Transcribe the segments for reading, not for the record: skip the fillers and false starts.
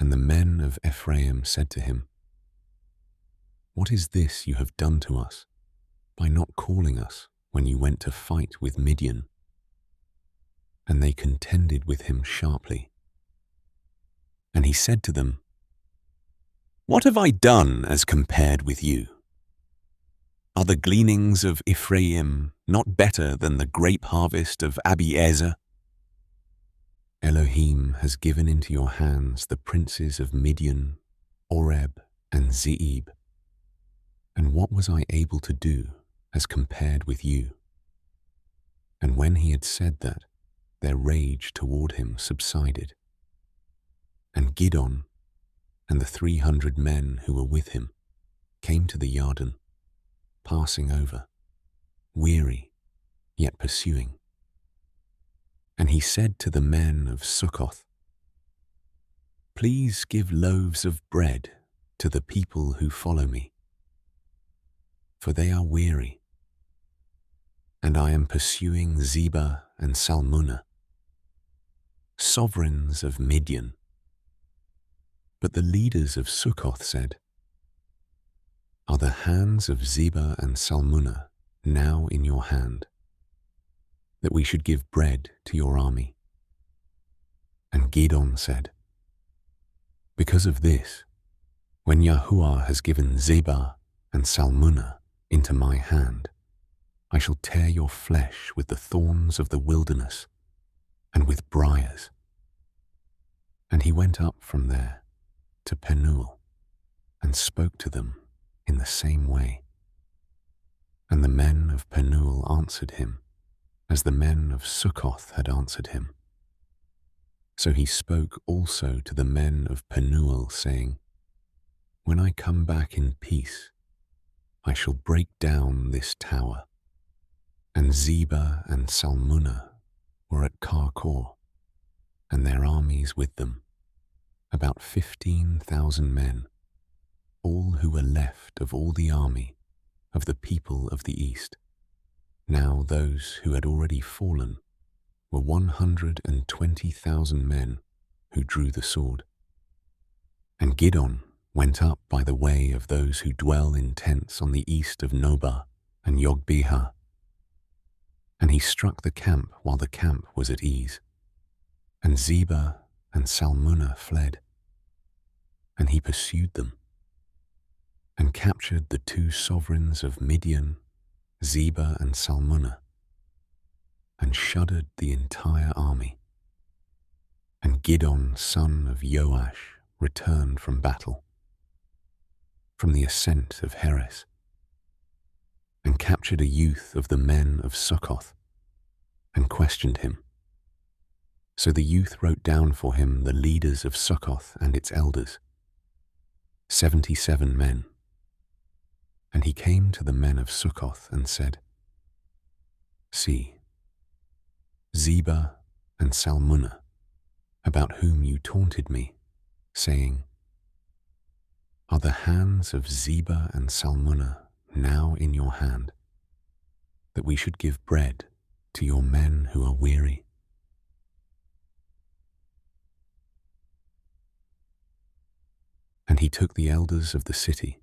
And the men of Ephraim said to him, "What is this you have done to us by not calling us when you went to fight with Midian?" And they contended with him sharply. And he said to them, "What have I done as compared with you? Are the gleanings of Ephraim not better than the grape harvest of Abiezer? Elohim has given into your hands the princes of Midian, Oreb, and Zeeb. And what was I able to do as compared with you?" And when he had said that, their rage toward him subsided. And Gidon and the 300 men who were with him came to the Yarden, passing over, weary, yet pursuing. And he said to the men of Sukkoth, "Please give loaves of bread to the people who follow me, for they are weary, and I am pursuing Zebah and Salmunna, sovereigns of Midian." But the leaders of Sukkoth said, "Are the hands of Zebah and Salmunna now in your hand, that we should give bread to your army?" And Gidon said, "Because of this, when Yahuwah has given Zebah and Salmunna into my hand, I shall tear your flesh with the thorns of the wilderness and with briars." And he went up from there to Penuel and spoke to them in the same way. And the men of Penuel answered him as the men of Sukkoth had answered him. So he spoke also to the men of Penuel, saying, "When I come back in peace, I shall break down this tower." And Zebah and Salmunna were at Karkor, and their armies with them, about 15,000 men, all who were left of all the army of the people of the east. Now those who had already fallen were 120,000 men who drew the sword. And Gidon went up by the way of those who dwell in tents on the east of Nobah and Jogbehah. And he struck the camp while the camp was at ease. And Zebah and Salmunna fled. And he pursued them, and captured the 2 sovereigns of Midian, Zebah and Salmunna, and shuddered the entire army. And Gidon, son of Joash, returned from battle, from the ascent of Heres, and captured a youth of the men of Sukkoth, and questioned him. So the youth wrote down for him the leaders of Sukkoth and its elders, 77 men. And he came to the men of Sukkoth and said, "See, Zebah and Salmunna, about whom you taunted me, saying, 'Are the hands of Zebah and Salmunna now in your hand, that we should give bread to your men who are weary?' And he took the elders of the city,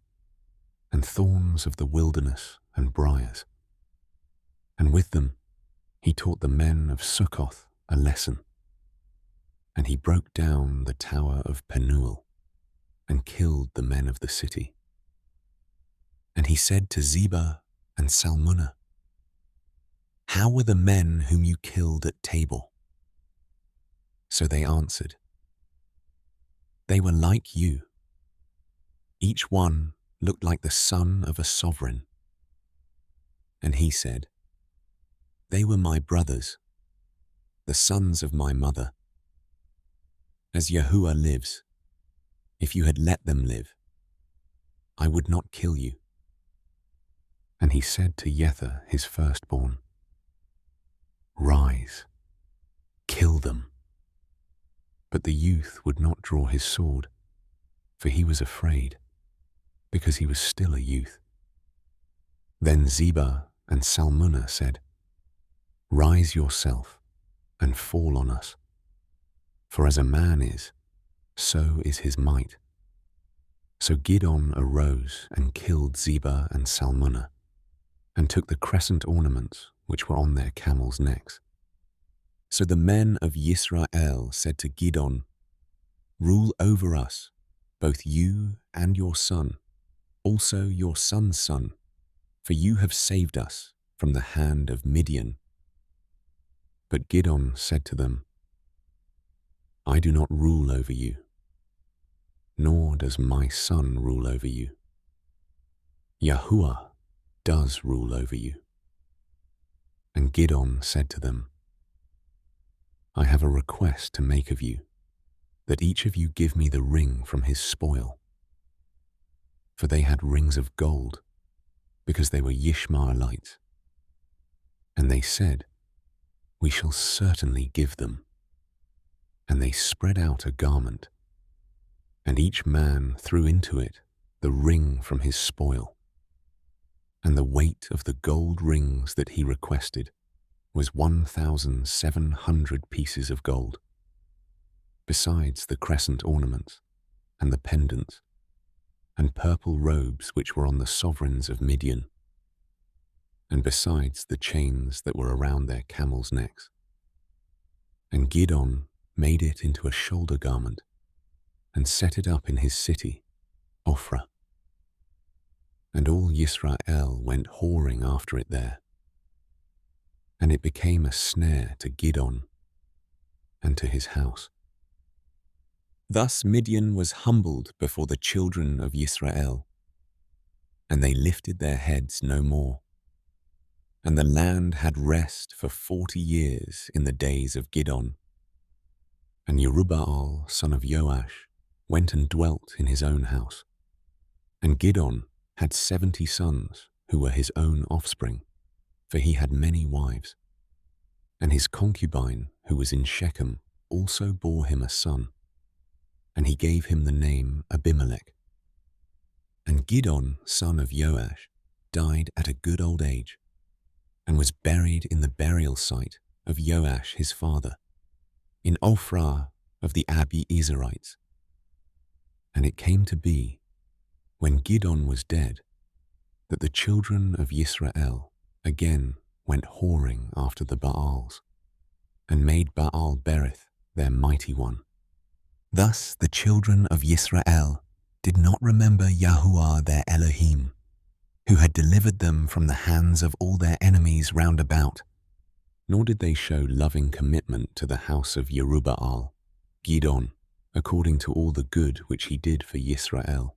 and thorns of the wilderness and briars, and with them he taught the men of Sukkoth a lesson. And he broke down the tower of Penuel, and killed the men of the city. And he said to Zebah and Salmunna, 'How were the men whom you killed at Tabor?' So they answered, 'They were like you. Each one looked like the son of a sovereign.' And he said, 'They were my brothers, the sons of my mother. As Yahuwah lives, if you had let them live, I would not kill you.' And he said to Jether, his firstborn, 'Rise, kill them.' But the youth would not draw his sword, for he was afraid, because he was still a youth. Then Zebah and Salmunna said, 'Rise yourself and fall on us. For as a man is, so is his might. So Gidon arose and killed Zebah and Salmunna, and took the crescent ornaments which were on their camels' necks. So the men of Yisrael said to Gidon, "Rule over us, both you and your son, also your son's son, for you have saved us from the hand of Midian." But Gidon said to them, "I do not rule over you, nor does my son rule over you. Yahuwah does rule over you." And Gidon said to them, "I have a request to make of you, that each of you give me the ring from his spoil." For they had rings of gold, because they were Yishmaelites. And they said, "We shall certainly give them." And they spread out a garment, and each man threw into it the ring from his spoil. And the weight of the gold rings that he requested was 1,700 pieces of gold, besides the crescent ornaments and the pendants and purple robes which were on the sovereigns of Midian, and besides the chains that were around their camels' necks. And Gidon made it into a shoulder garment and set it up in his city, Ophrah. And all Yisrael went whoring after it there. And it became a snare to Gidon and to his house. Thus Midian was humbled before the children of Yisrael, and they lifted their heads no more. And the land had rest for 40 years in the days of Gidon. And Yerubbaal, son of Joash, went and dwelt in his own house. And Gidon had 70 sons who were his own offspring, for he had many wives. And his concubine, who was in Shechem, also bore him a son, and he gave him the name Abimelech. And Gidon, son of Joash, died at a good old age, and was buried in the burial site of Joash his father, in Ophrah of the Abiezerites. And it came to be, when Gidon was dead, that the children of Yisrael again went whoring after the Baals, and made Baal Berith their mighty one. Thus the children of Yisrael did not remember Yahuwah their Elohim, who had delivered them from the hands of all their enemies round about, nor did they show loving commitment to the house of Yerubbaal, Gidon, according to all the good which he did for Yisrael.